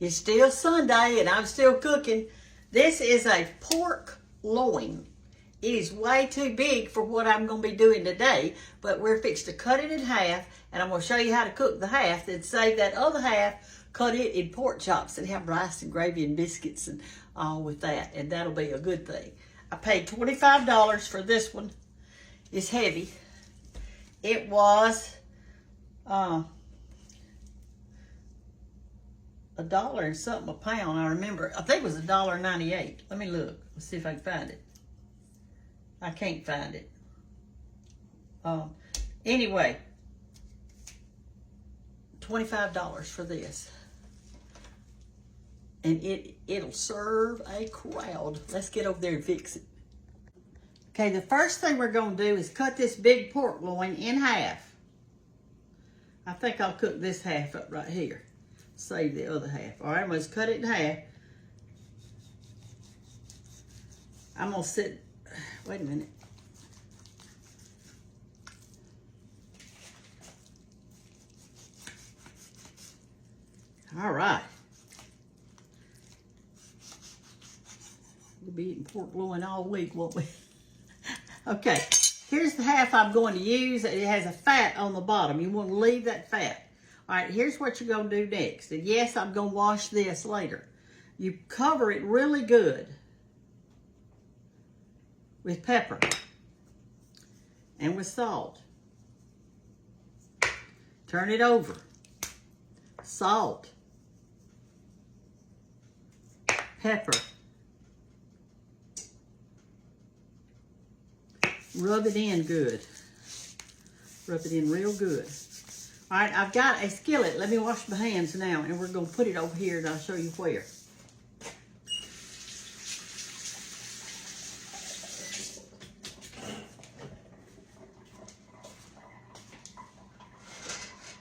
It's still Sunday and I'm still cooking. This is a pork loin. It is way too big for what I'm going to be doing today, but we're fixed to cut it in half, and I'm going to show you how to cook the half, then save that other half, cut it in pork chops, and have rice and gravy and biscuits and all with that, and that'll be a good thing. I paid $25 for this one. It's heavy. It was $1 and something a pound. I remember. I think it was $1.98. Let me look. Let's see if I can find it. I can't find it. Anyway, $25 for this. And it'll serve a crowd. Let's get over there and fix it. Okay, the first thing we're going to do is cut this big pork loin in half. I think I'll cook this half up right here. Save the other half. All right, let's cut it in half. I'm going to sit... Wait a minute. All right. We'll be eating pork loin all week, won't we? Okay, here's the half I'm going to use. It has a fat on the bottom. You want to leave that fat. All right, here's what you're going to do next. And yes, I'm going to wash this later. You cover it really good with pepper and with salt. Turn it over. Salt. Pepper. Rub it in good. Rub it in real good. All right, I've got a skillet. Let me wash my hands now, and we're going to put it over here, and I'll show you where.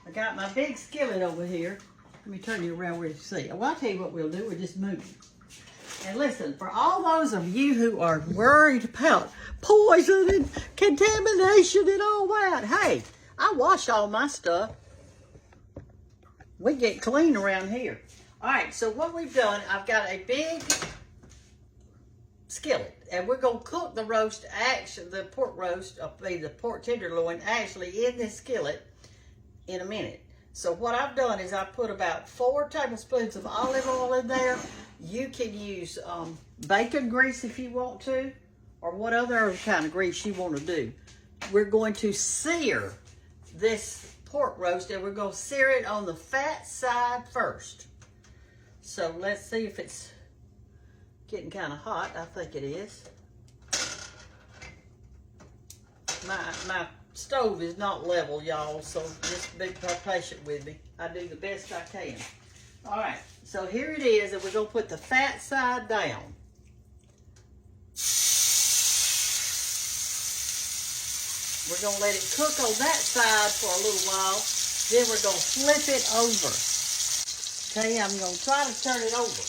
I got my big skillet over here. Let me turn you around where you see. Well, I'll tell you what we'll do. We'll just move it. And listen, for all those of you who are worried about poison and contamination and all that, hey, I wash all my stuff. We get clean around here. All right, so what we've done, I've got a big skillet, and we're going to cook the roast, actually, the pork roast, the pork tenderloin, actually in this skillet in a minute. So what I've done is I put about 4 tablespoons of olive oil in there. You can use bacon grease if you want to, or what other kind of grease you want to do. We're going to sear this pork roast, and we're going to sear it on the fat side first. So let's see if it's getting kind of hot. I think it is. My stove is not level, y'all, so just be patient with me. I do the best I can. All right, so here it is, and we're going to put the fat side down. We're going to let it cook on that side for a little while. Then we're going to flip it over. Okay, I'm going to try to turn it over.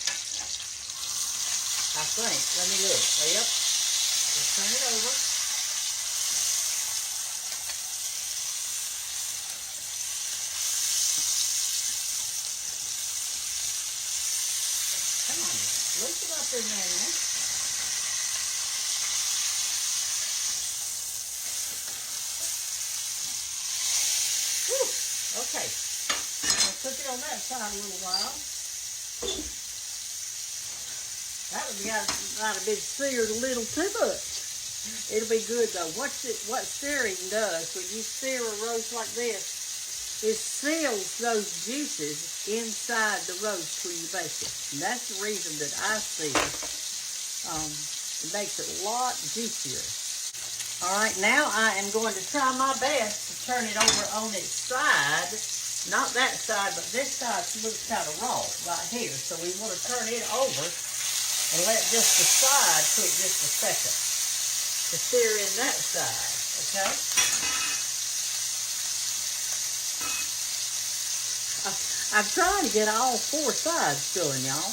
I think. Let me look. Yep. Let's turn it over. Come on. Lift it up in there now. Okay, I'll cook it on that side a little while. That might have been seared a little too much. It'll be good though. What searing does when you sear a roast like this, it seals those juices inside the roast when you bake it. And that's the reason that I seal. It makes it a lot juicier. All right, now I am going to try my best to turn it over on its side. Not that side, but this side looks kind of raw right here. So we want to turn it over and let just the side cook just a second to sear in that side, okay? I'm trying to get all 4 sides going, y'all.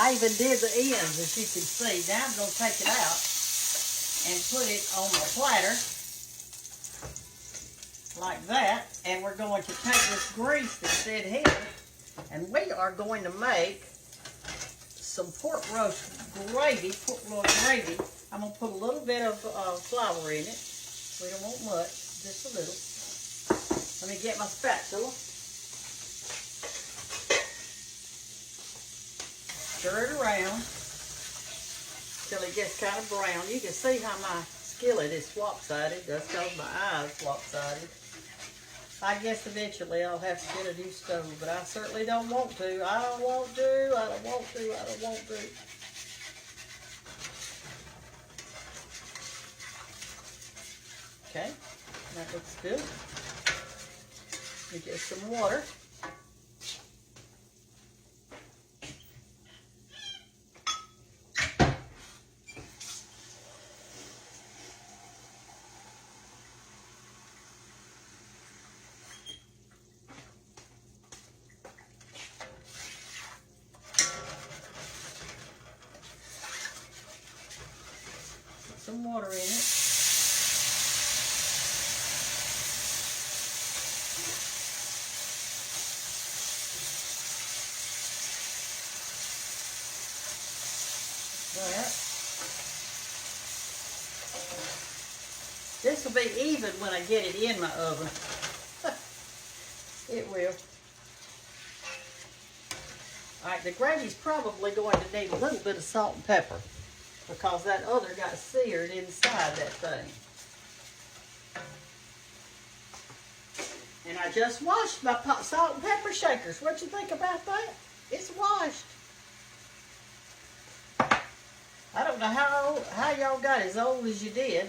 I even did the ends, as you can see. Now I'm going to take it out and put it on my platter like that. And we're going to take this grease that's in here, and we are going to make some pork roast gravy, pork loin gravy. I'm going to put a little bit of flour in it. We don't want much, just a little. Let me get my spatula. Stir it around till it gets kind of brown. You can see how my skillet is swap-sided. That's because my eye is swap-sided. I guess eventually I'll have to get a new stove, but I certainly don't want to. I don't want to. I don't want to. I don't want to. Okay, that looks good. Let me get some water. Some water in it. That. This will be even when I get it in my oven. It will. Alright, the gravy's probably going to need a little bit of salt and pepper, because that other got seared inside that thing. And I just washed my salt and pepper shakers. What you think about that? It's washed. I don't know how y'all got as old as you did.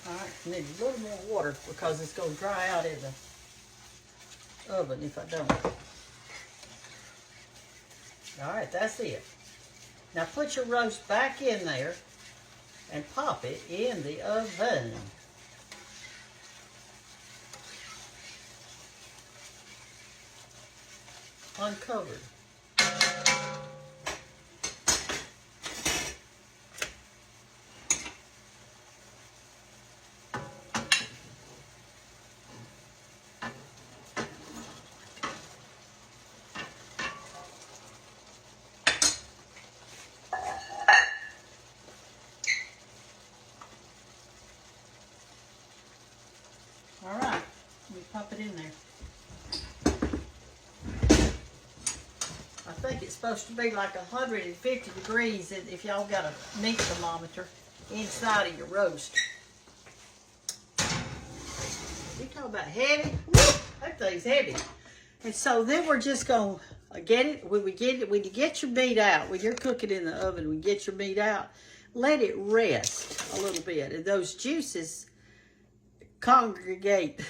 Alright, need a little more water because it's going to dry out in the oven if I don't. Alright, that's it. Now put your roast back in there and pop it in the oven. Uncovered. All right, let me pop it in there. I think it's supposed to be like 150 degrees if y'all got a meat thermometer inside of your roast. You talk about heavy? Woo, that thing's heavy. And so then we're just going to get it. When you get your meat out, when you're cooking in the oven, when you get your meat out, let it rest a little bit. And those juices congregate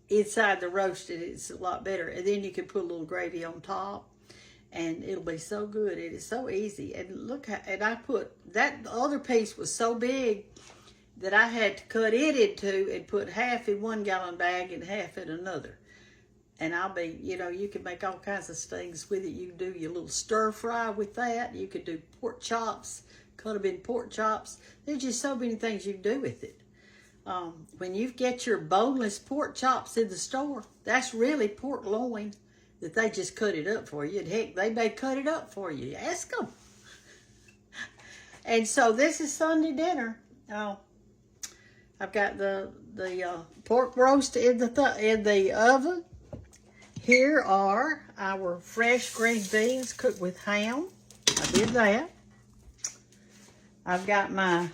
inside the roast, and it's a lot better. And then you can put a little gravy on top, and it'll be so good. It is so easy. And look, and I put that, the other piece was so big that I had to cut it into and put half in 1 gallon bag and half in another. And I'll be, you know, you can make all kinds of things with it. You can do your little stir fry with that. You could do pork chops, cut them in pork chops. There's just so many things you can do with it. When you get your boneless pork chops in the store, that's really pork loin that they just cut it up for you. And heck, they may cut it up for you. Ask them. And so this is Sunday dinner. I've got the pork roast in the oven. Here are our fresh green beans cooked with ham. I did that. I've got my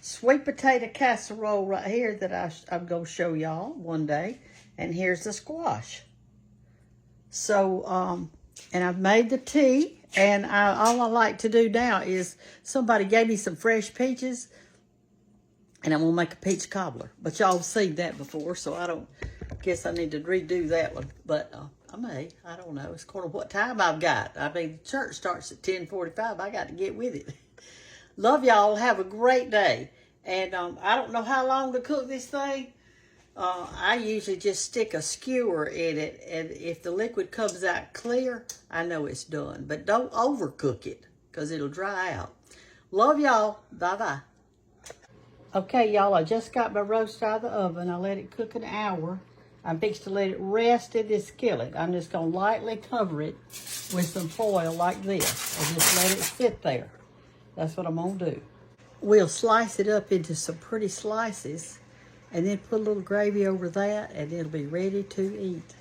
sweet potato casserole right here that I'm going to show y'all one day. And here's the squash. So, and I've made the tea. And all I like to do now is, somebody gave me some fresh peaches, and I'm going to make a peach cobbler. But y'all have seen that before, so I guess I need to redo that one. But I may. I don't know. It's according to what time I've got. I mean, church starts at 10:45. I got to get with it. Love y'all. Have a great day. And I don't know how long to cook this thing. I usually just stick a skewer in it, and if the liquid comes out clear, I know it's done. But don't overcook it, because it'll dry out. Love y'all. Bye-bye. Okay, y'all, I just got my roast out of the oven. I let it cook an hour. I'm fixing to let it rest in this skillet. I'm just going to lightly cover it with some foil like this and just let it sit there. That's what I'm going to do. We'll slice it up into some pretty slices and then put a little gravy over that, and it'll be ready to eat.